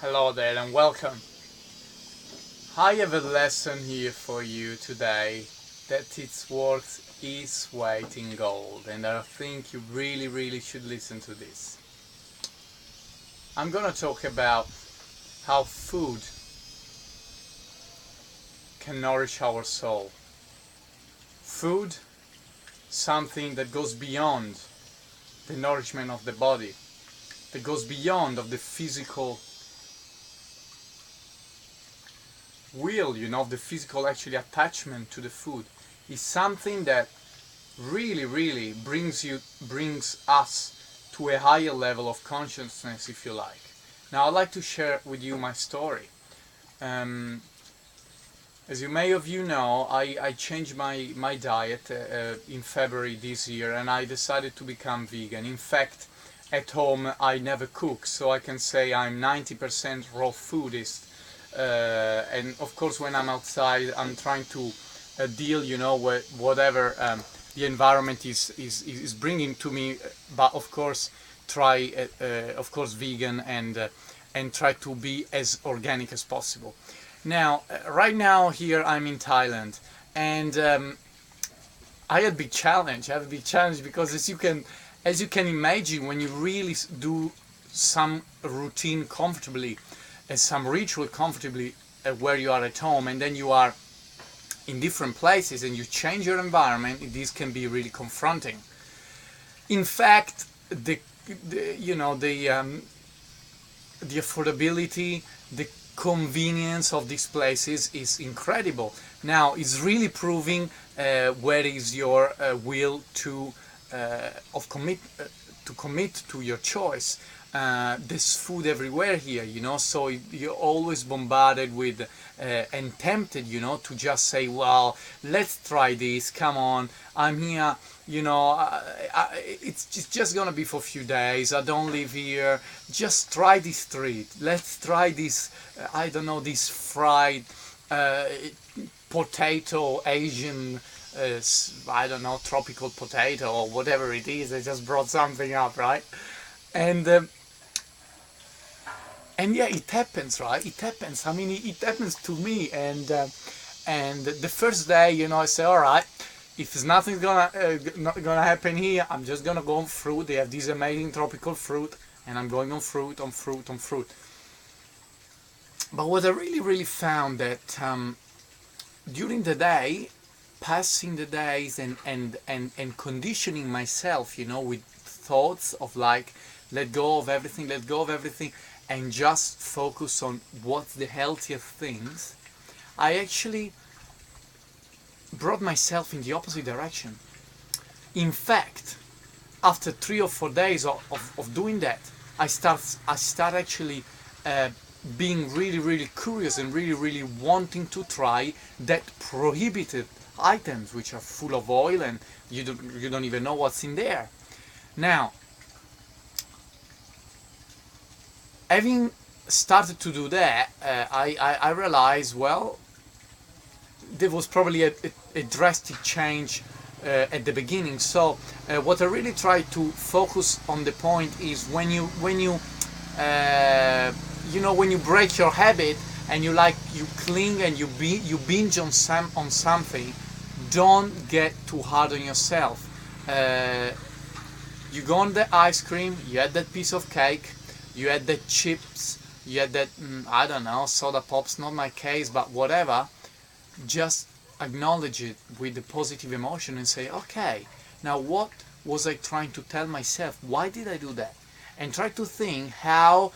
Hello there and welcome. I have a lesson here for you today that its worth is weight in gold, and I think you really should listen to this. I'm gonna talk about how food can nourish our soul. Food, something that goes beyond the nourishment of the body, that goes beyond of the physical will, the physical actually attachment to the food, is something that really brings us to a higher level of consciousness, if you like. Now I'd like to share with you my story. As you may of you know, I changed my diet in February this year, and I decided to become vegan. In fact, at home I never cook, so I can say I'm 90% raw foodist. And of course when I'm outside I'm trying to deal with whatever the environment is bringing to me, but of course try of course vegan and try to be as organic as possible. Now right now here I'm in Thailand, and I had a big challenge. I have a big challenge because as you can imagine, when you really do some routine comfortably, some ritual comfortably where you are at home, and then you are in different places and you change your environment, this can be really confronting. In fact, the affordability, the convenience of these places is incredible. Now it's really proving where is your will to commit to your choice. There's food everywhere here, so you're always bombarded with and tempted, to just say, well, let's try this, come on, I'm here, it's just gonna be for a few days, I don't live here, just try this treat, let's try this, I don't know, this fried potato, Asian, I don't know, tropical potato or whatever it is. I just brought something up, right? And yeah, it happens, right? It happens. I mean, it happens to me. And the first day, I say, all right, if there's nothing's not gonna happen here, I'm just gonna go on fruit. They have this amazing tropical fruit, and I'm going on fruit, on fruit, on fruit. But what I really found that during the day, passing the days and conditioning myself, with thoughts of like, let go of everything, and just focus on what's the healthiest things, I actually brought myself in the opposite direction. In fact, after 3 or 4 days of doing that, I start actually being really curious and really wanting to try that prohibited items which are full of oil and you don't even know what's in there. Now, having started to do that, I realized, well, there was probably a drastic change at the beginning. So what I really try to focus on the point is when you break your habit and you cling and you binge on something, don't get too hard on yourself. You go on the ice cream, you had that piece of cake, you had the chips, you had that, I don't know, soda pops, not my case, but whatever. Just acknowledge it with the positive emotion and say, okay, now what was I trying to tell myself? Why did I do that? And try to think how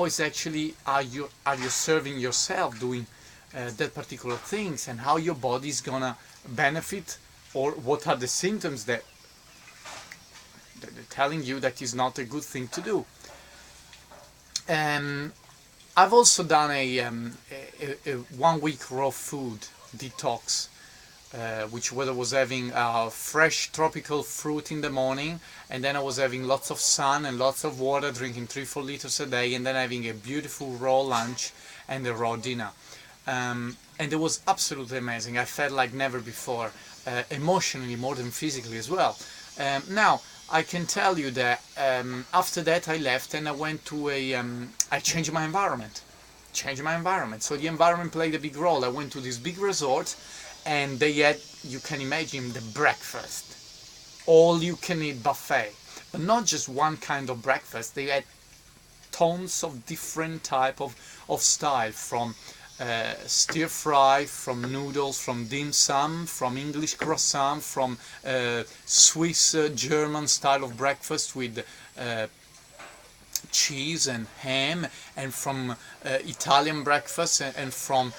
is actually are you serving yourself doing that particular things, and how your body is gonna benefit, or what are the symptoms that they're telling you that is not a good thing to do. I've also done a 1 week raw food detox, which where I was having fresh tropical fruit in the morning, and then I was having lots of sun and lots of water, drinking 3-4 liters a day, and then having a beautiful raw lunch and a raw dinner. And it was absolutely amazing. I felt like never before, emotionally more than physically as well. Now, I can tell you that after that I left and I went to I changed my environment. So the environment played a big role. I went to this big resort and they had, you can imagine, the breakfast. All you can eat buffet. But not just one kind of breakfast. They had tons of different type of style, from stir fry, from noodles, from dim sum, from English croissant, from Swiss German style of breakfast with cheese and ham, and from Italian breakfast, and from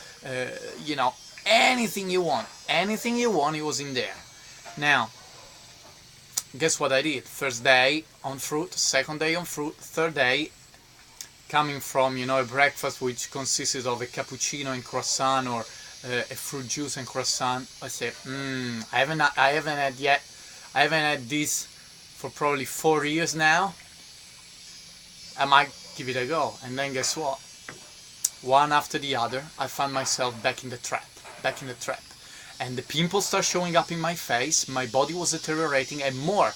you know, anything you want, it was in there. Now, guess what I did? First day on fruit, second day on fruit, third day coming from, you know, a breakfast which consisted of a cappuccino and croissant, or a fruit juice and croissant. I said, I haven't had this for probably 4 years now. I might give it a go. And then guess what? One after the other, I found myself back in the trap. And the pimples start showing up in my face, my body was deteriorating, and more,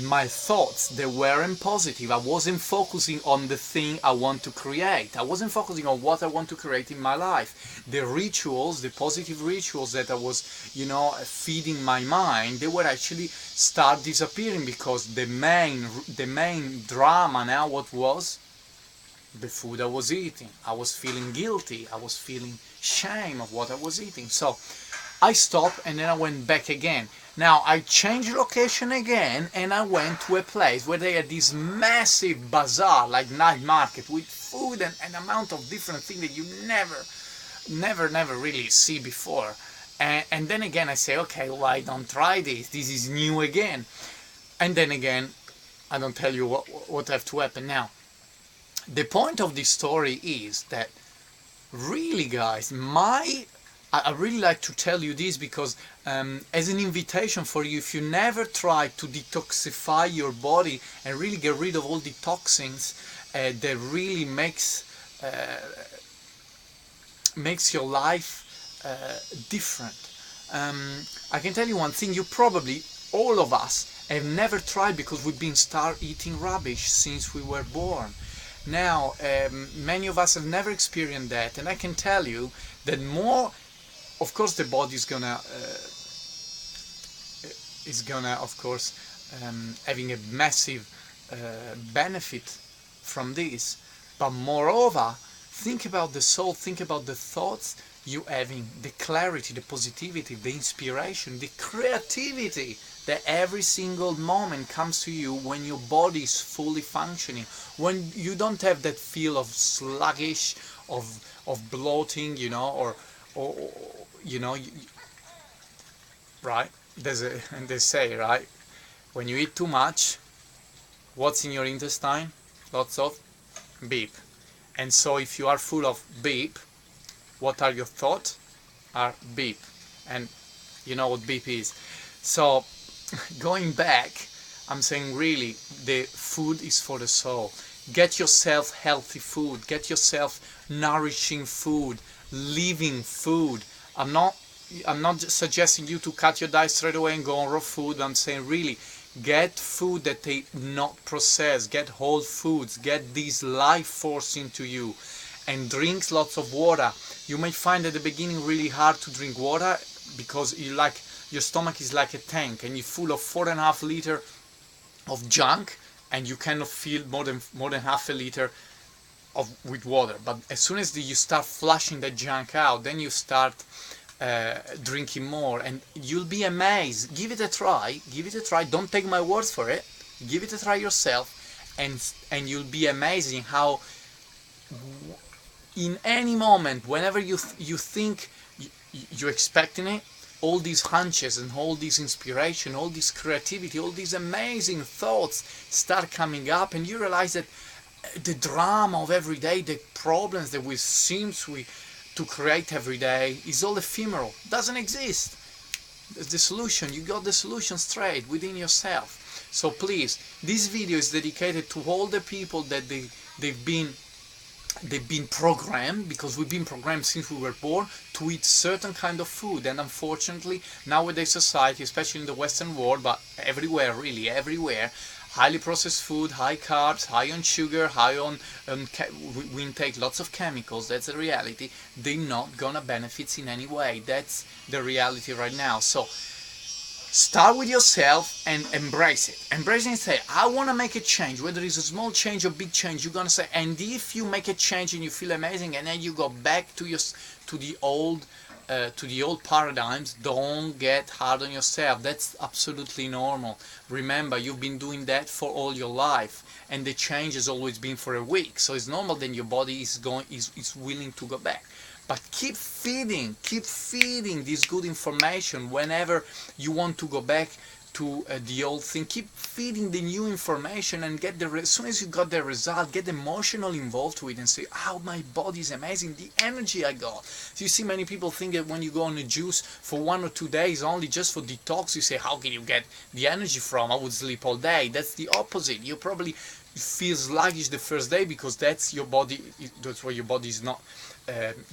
my thoughts, they weren't positive. I wasn't focusing on the thing I want to create. I wasn't focusing on what I want to create in my life. The rituals, the positive rituals that I was, you know, feeding my mind, they were actually start disappearing, because the main drama now, what was? The food I was eating. I was feeling guilty. I was feeling shame of what I was eating. So I stopped and then I went back again. Now I changed location again and I went to a place where they had this massive bazaar, like night market, with food and an amount of different things that you never really see before. And then again I say, okay, why don't try this? This is new again. And then again, I don't tell you what have to happen. Now, the point of this story is that really, guys, I really like to tell you this because as an invitation for you, if you never try to detoxify your body and really get rid of all the toxins that really makes your life different. I can tell you one thing, you probably, all of us, have never tried, because we've been eating rubbish since we were born. Now, many of us have never experienced that, and I can tell you that more, of course, the body is gonna, of course, having a massive benefit from this. But moreover, think about the soul, think about the thoughts you having, the clarity, the positivity, the inspiration, the creativity that every single moment comes to you when your body is fully functioning, when you don't have that feel of sluggish, of bloating, you know, or you know, right? And they say, right, when you eat too much, what's in your intestine? Lots of beep. And so if you are full of beep, what are your thoughts? Are beep. And you know what beep is. So going back, I'm saying really, the food is for the soul. Get yourself healthy food, get yourself nourishing food, living food. I'm not suggesting you to cut your diet straight away and go on raw food. I'm saying really, get food that they not processed, get whole foods, get this life force into you, and drink lots of water. You may find at the beginning really hard to drink water because your stomach is like a tank and you're full of 4.5 liters of junk, and you cannot feel more than half a liter with water. But as soon as you start flushing that junk out, then you start drinking more, and you'll be amazed. Give it a try. Don't take my words for it. Give it a try yourself, and you'll be amazing how in any moment, whenever you think you're expecting it, all these hunches and all this inspiration, all this creativity, all these amazing thoughts start coming up, and you realize that the drama of every day, the problems that we seem to create every day, is all ephemeral, doesn't exist. The solution, you got the solution straight within yourself. So please, this video is dedicated to all the people that they've been they've been programmed, because we've been programmed since we were born to eat certain kind of food. And unfortunately nowadays society, especially in the Western world, but everywhere, really everywhere, highly processed food, high carbs, high on sugar, high on we intake lots of chemicals. That's the reality. They're not gonna benefit in any way. That's the reality right now. So start with yourself and embrace it. Embrace it and say, I want to make a change. Whether it's a small change or big change, you're going to say, and if you make a change and you feel amazing, and then you go back to the old paradigms, don't get hard on yourself. That's absolutely normal. Remember, you've been doing that for all your life, and the change has always been for a week. So it's normal that your body is willing to go back. But keep feeding this good information whenever you want to go back to the old thing. Keep feeding the new information, and as soon as you got the result, get emotional involved with it and say, oh, my body is amazing, the energy I got. So you see, many people think that when you go on a juice for 1 or 2 days only just for detox, you say, how can you get the energy from? I would sleep all day. That's the opposite. You probably feel sluggish the first day because that's your body, that's where your body is not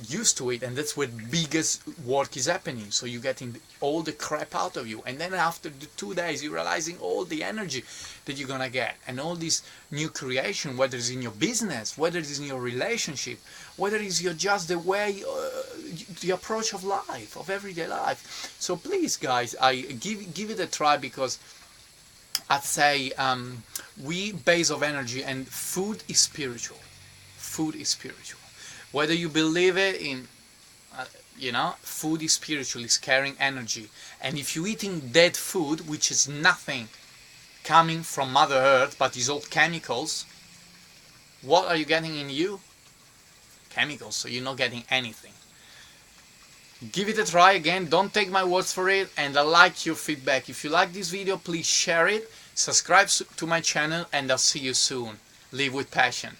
used to it, and that's where biggest work is happening. So you're getting all the crap out of you, and then after the 2 days you're realizing all the energy that you're gonna get, and all this new creation, whether it's in your business, whether it's in your relationship, whether it's just the way the approach of life, of everyday life. So please guys, I give it a try, because I'd say we base of energy, and food is spiritual. Food is spiritual. Whether you believe it in, food is spiritual, is carrying energy. And if you're eating dead food, which is nothing coming from Mother Earth, but is all chemicals, what are you getting in you? Chemicals, so you're not getting anything. Give it a try again, don't take my words for it, and I like your feedback. If you like this video, please share it, subscribe to my channel, and I'll see you soon. Live with passion.